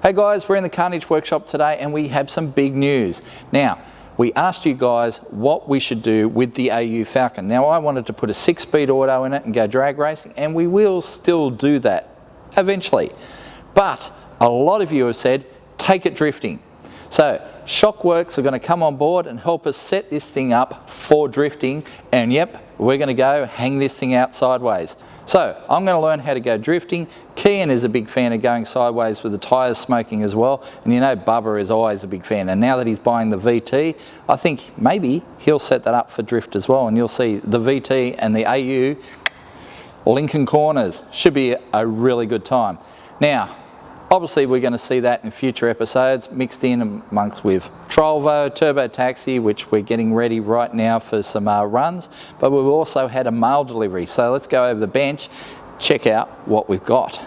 Hey guys, we're in the Carnage workshop today and we have some big news. Now, we asked you guys what we should do with the AU Falcon. Now, I wanted to put a 6-speed auto in it and go drag racing, and we will still do that eventually. But a lot of you have said, take it drifting. So Shockworks are going to come on board and help us set this thing up for drifting, and yep, we're going to go hang this thing out sideways. So I'm going to learn how to go drifting. Kian is a big fan of going sideways with the tyres smoking as well, and you know Bubba is always a big fan, and now that he's buying the VT, I think maybe he'll set that up for drift as well, and you'll see the VT and the AU Lincoln Corners. Should be a really good time. Now, obviously we're going to see that in future episodes, mixed in amongst with Trollvo, Turbo Taxi, which we're getting ready right now for some runs, but we've also had a mail delivery. So let's go over the bench, check out what we've got.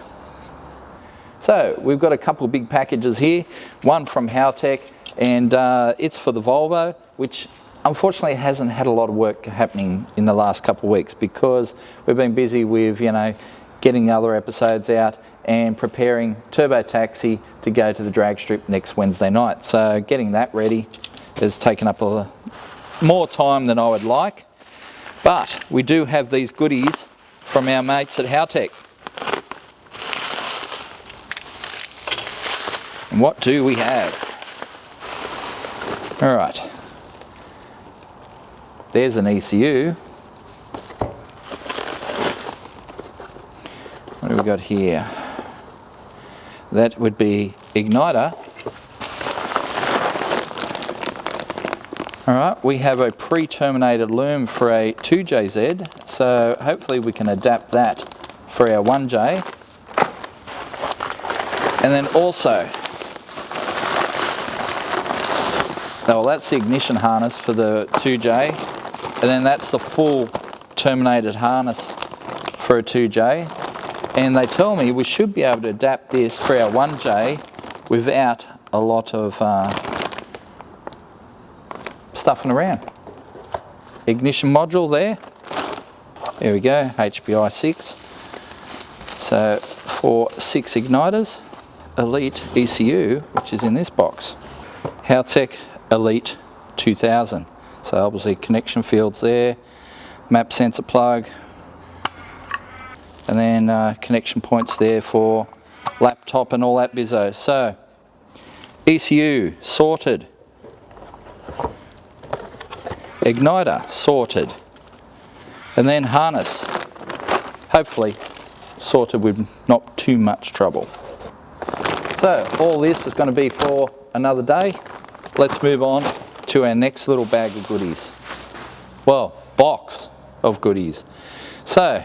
So we've got a couple of big packages here, one from Haltech, and it's for the Volvo, which unfortunately hasn't had a lot of work happening in the last couple of weeks because we've been busy with, you know, getting other episodes out and preparing Turbo Taxi to go to the drag strip next Wednesday night. So getting that ready has taken up more time than I would like. But we do have these goodies from our mates at Haltech. And what do we have? All right. There's an ECU. What do we got here? That would be igniter. All right, we have a pre-terminated loom for a 2JZ, so hopefully we can adapt that for our 1J. And then also, well, that's the ignition harness for the 2J, and then that's the full terminated harness for a 2J. And they tell me we should be able to adapt this for our 1J without a lot of stuffing around. Ignition module there. There we go, HPI 6. So for 6 igniters, Elite ECU, which is in this box. Haltech Elite 2000. So obviously connection fields there, map sensor plug, and then connection points there for laptop and all that bizzo. So ECU sorted, igniter sorted, and then harness hopefully sorted with not too much trouble. So all this is going to be for another day. Let's move on to our next little bag of goodies. Well, box of goodies. So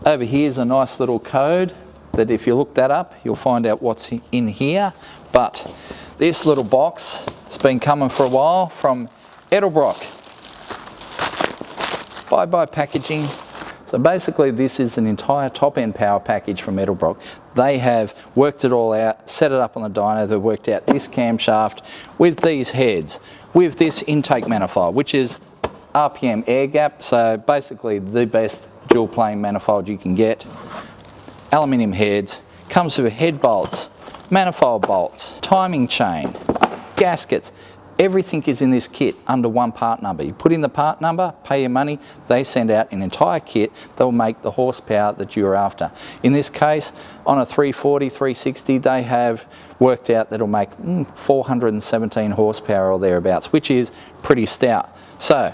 over here is a nice little code that if you look that up, you'll find out what's in here. But this little box has been coming for a while from Edelbrock. Bye-bye packaging. So basically this is an entire top-end power package from Edelbrock. They have worked it all out, set it up on the dyno. They've worked out this camshaft with these heads, with this intake manifold, which is RPM air gap. So basically the best dual plane manifold you can get. Aluminium heads, comes with head bolts, manifold bolts, timing chain, gaskets. Everything is in this kit under one part number. You put in the part number, pay your money, they send out an entire kit that will make the horsepower that you're after. In this case, on a 340, 360, they have worked out that it'll make 417 horsepower or thereabouts, which is pretty stout. So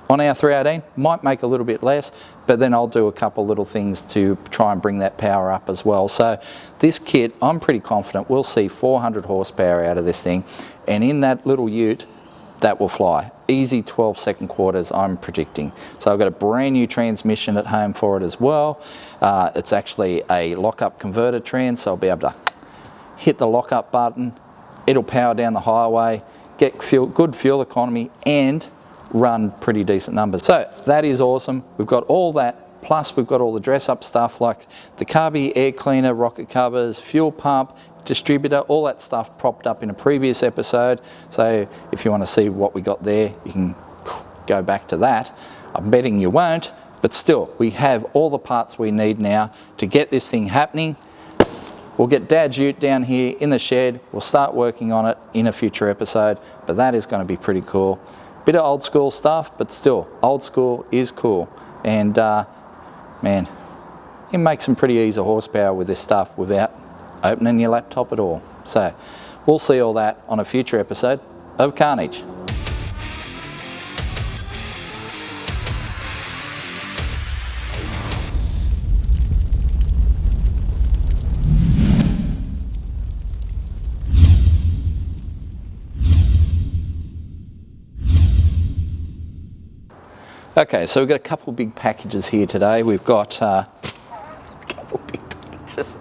on our 318, might make a little bit less, but then I'll do a couple little things to try and bring that power up as well. So this kit, I'm pretty confident we'll see 400 horsepower out of this thing, and in that little ute, that will fly. Easy 12-second quarters, I'm predicting. So I've got a brand new transmission at home for it as well. It's actually a lock-up converter trans, so I'll be able to hit the lock-up button, it'll power down the highway, get good fuel economy, and run pretty decent numbers. So that is awesome. We've got all that, plus we've got all the dress up stuff like the carby, air cleaner, rocket covers, fuel pump, distributor, all that stuff propped up in a previous episode. So if you want to see what we got there, you can go back to that. I'm betting you won't, but still, we have all the parts we need now to get this thing happening. We'll get Dad's ute down here in the shed. We'll start working on it in a future episode, but that is going to be pretty cool. Bit of old school stuff, but still, old school is cool. And man, you can make some pretty easy horsepower with this stuff without opening your laptop at all. So we'll see all that on a future episode of Carnage. Okay, so we've got a couple big packages here today. We've got a couple big packages.